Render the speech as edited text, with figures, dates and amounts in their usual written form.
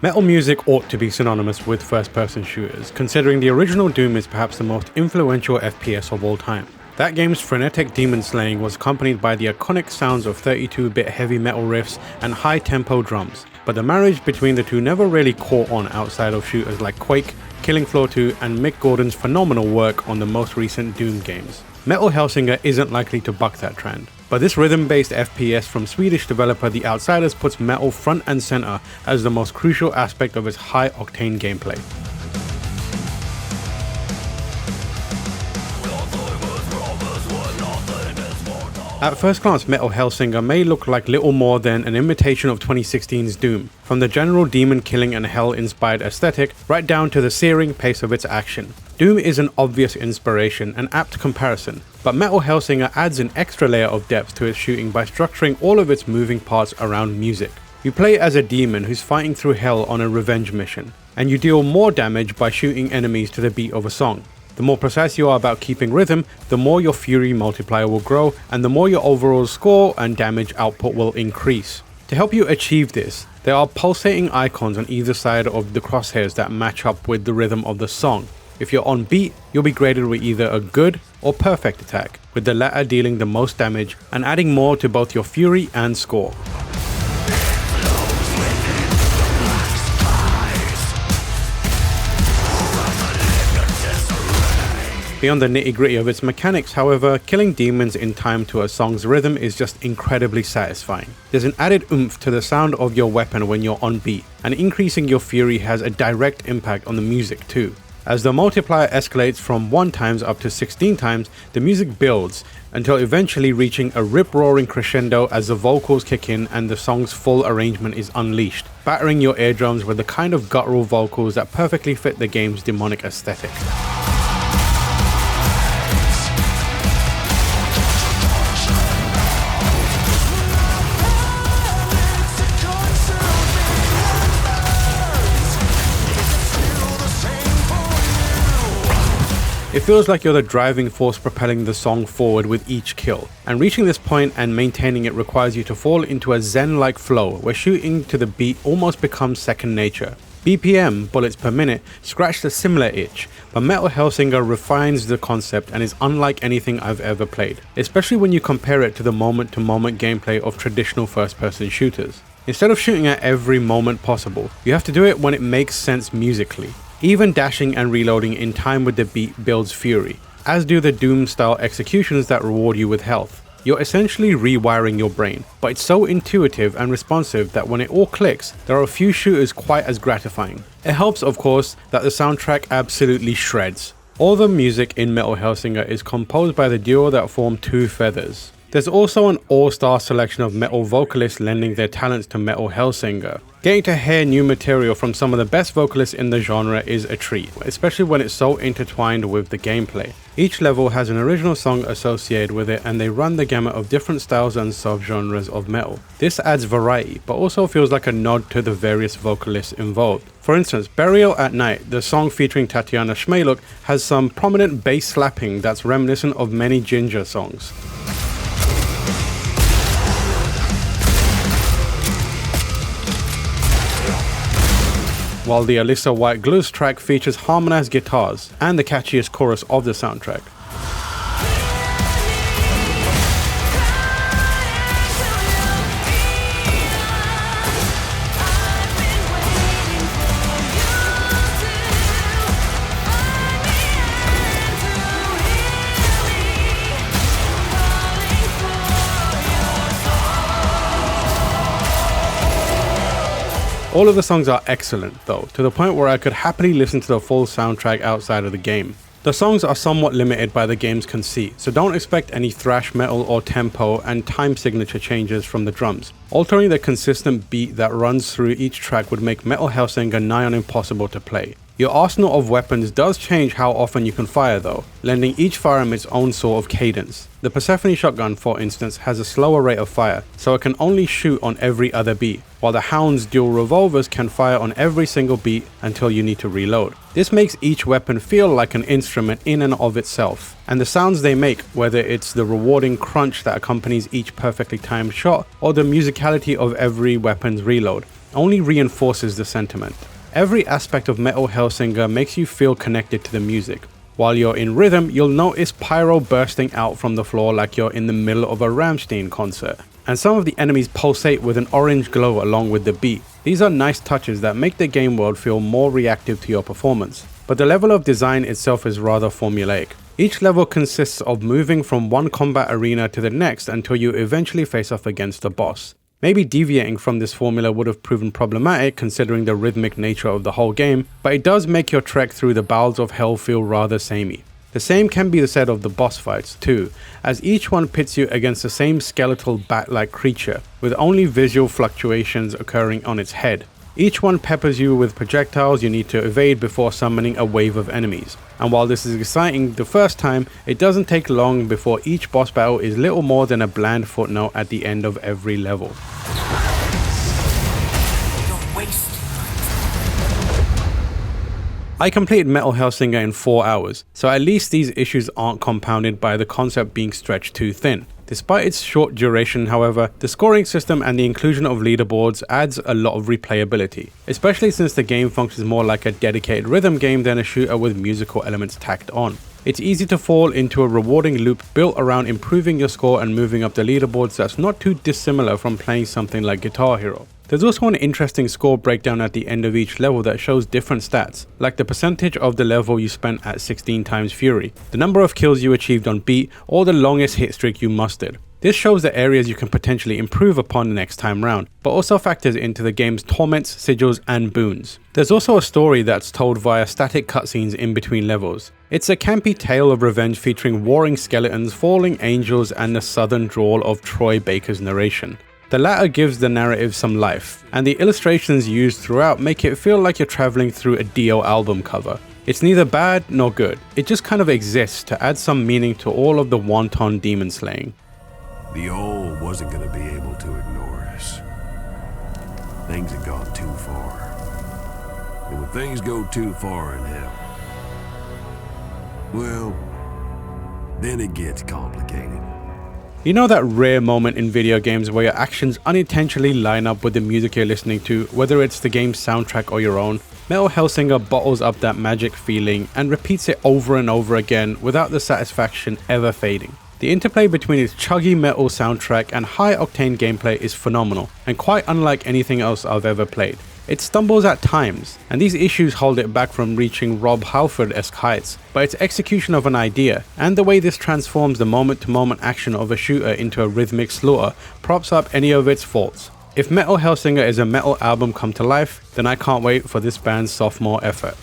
Metal music ought to be synonymous with first-person shooters, considering the original Doom is perhaps the most influential FPS of all time. That game's frenetic demon slaying was accompanied by the iconic sounds of 32-bit heavy metal riffs and high-tempo drums, but the marriage between the two never really caught on outside of shooters like Quake, Killing Floor 2, and Mick Gordon's phenomenal work on the most recent Doom games. Metal Hellsinger isn't likely to buck that trend, but this rhythm-based FPS from Swedish developer The Outsiders puts metal front and center as the most crucial aspect of its high-octane gameplay. At first glance, Metal Hellsinger may look like little more than an imitation of 2016's Doom, from the general demon killing and hell-inspired aesthetic right down to the searing pace of its action. Doom is an obvious inspiration, an apt comparison, but Metal Hellsinger adds an extra layer of depth to its shooting by structuring all of its moving parts around music. You play as a demon who's fighting through hell on a revenge mission, and you deal more damage by shooting enemies to the beat of a song. The more precise you are about keeping rhythm, the more your fury multiplier will grow, and the more your overall score and damage output will increase. To help you achieve this, there are pulsating icons on either side of the crosshairs that match up with the rhythm of the song. If you're on beat, you'll be graded with either a good or perfect attack, with the latter dealing the most damage and adding more to both your fury and score. Beyond the nitty-gritty of its mechanics, however, killing demons in time to a song's rhythm is just incredibly satisfying. There's an added oomph to the sound of your weapon when you're on beat, and increasing your fury has a direct impact on the music too. As the multiplier escalates from 1 times up to 16 times, the music builds, until eventually reaching a rip-roaring crescendo as the vocals kick in and the song's full arrangement is unleashed, battering your eardrums with the kind of guttural vocals that perfectly fit the game's demonic aesthetic. It feels like you're the driving force propelling the song forward with each kill, and reaching this point and maintaining it requires you to fall into a zen-like flow where shooting to the beat almost becomes second nature. BPM, bullets per minute, scratched a similar itch, but Metal Hellsinger refines the concept and is unlike anything I've ever played, especially when you compare it to the moment-to-moment gameplay of traditional first-person shooters. Instead of shooting at every moment possible, you have to do it when it makes sense musically. Even dashing and reloading in time with the beat builds fury, as do the Doom-style executions that reward you with health. You're essentially rewiring your brain, but it's so intuitive and responsive that when it all clicks, there are a few shooters quite as gratifying. It helps, of course, that the soundtrack absolutely shreds. All the music in Metal Hellsinger is composed by the duo that form Two Feathers. There's also an all-star selection of metal vocalists lending their talents to Metal Hellsinger. Getting to hear new material from some of the best vocalists in the genre is a treat, especially when it's so intertwined with the gameplay. Each level has an original song associated with it, and they run the gamut of different styles and subgenres of metal. This adds variety, but also feels like a nod to the various vocalists involved. For instance, Burial at Night, the song featuring Tatiana Schmeluk, has some prominent bass slapping that's reminiscent of many Ginger songs. While the Alyssa White Glues track features harmonized guitars and the catchiest chorus of the soundtrack. All of the songs are excellent though, to the point where I could happily listen to the full soundtrack outside of the game. The songs are somewhat limited by the game's conceit, so don't expect any thrash metal or tempo and time signature changes from the drums. Altering the consistent beat that runs through each track would make Metal Hellsinger nigh on impossible to play. Your arsenal of weapons does change how often you can fire though, lending each firearm its own sort of cadence. The Persephone shotgun, for instance, has a slower rate of fire, so it can only shoot on every other beat, while the Hound's dual revolvers can fire on every single beat until you need to reload. This makes each weapon feel like an instrument in and of itself, and the sounds they make, whether it's the rewarding crunch that accompanies each perfectly timed shot, or the musicality of every weapon's reload, only reinforces the sentiment. Every aspect of Metal Hellsinger makes you feel connected to the music. While you're in rhythm, you'll notice pyro bursting out from the floor like you're in the middle of a Rammstein concert. And some of the enemies pulsate with an orange glow along with the beat. These are nice touches that make the game world feel more reactive to your performance. But the level of design itself is rather formulaic. Each level consists of moving from one combat arena to the next until you eventually face off against the boss. Maybe deviating from this formula would have proven problematic considering the rhythmic nature of the whole game, but it does make your trek through the bowels of hell feel rather samey. The same can be said of the boss fights too, as each one pits you against the same skeletal bat-like creature, with only visual fluctuations occurring on its head. Each one peppers you with projectiles you need to evade before summoning a wave of enemies. And while this is exciting the first time, it doesn't take long before each boss battle is little more than a bland footnote at the end of every level. I completed Metal Hellsinger in 4 hours, so at least these issues aren't compounded by the concept being stretched too thin. Despite its short duration, however, the scoring system and the inclusion of leaderboards adds a lot of replayability, especially since the game functions more like a dedicated rhythm game than a shooter with musical elements tacked on. It's easy to fall into a rewarding loop built around improving your score and moving up the leaderboards that's not too dissimilar from playing something like Guitar Hero. There's also an interesting score breakdown at the end of each level that shows different stats, like the percentage of the level you spent at 16 times Fury, the number of kills you achieved on beat, or the longest hit streak you mustered. This shows the areas you can potentially improve upon the next time round, but also factors into the game's torments, sigils, and boons. There's also a story that's told via static cutscenes in between levels. It's a campy tale of revenge featuring warring skeletons, falling angels, and the southern drawl of Troy Baker's narration. The latter gives the narrative some life, and the illustrations used throughout make it feel like you're traveling through a Dio album cover. It's neither bad nor good, it just kind of exists to add some meaning to all of the wanton demon slaying. The old wasn't going to be able to ignore us. Things had gone too far. And when things go too far in hell, well, then it gets complicated. You know that rare moment in video games where your actions unintentionally line up with the music you're listening to, whether it's the game's soundtrack or your own? Metal Hellsinger bottles up that magic feeling and repeats it over and over again without the satisfaction ever fading. The interplay between its chuggy metal soundtrack and high-octane gameplay is phenomenal, and quite unlike anything else I've ever played. It stumbles at times, and these issues hold it back from reaching Rob Halford-esque heights, but its execution of an idea, and the way this transforms the moment-to-moment action of a shooter into a rhythmic slaughter, props up any of its faults. If Metal Hellsinger is a metal album come to life, then I can't wait for this band's sophomore effort.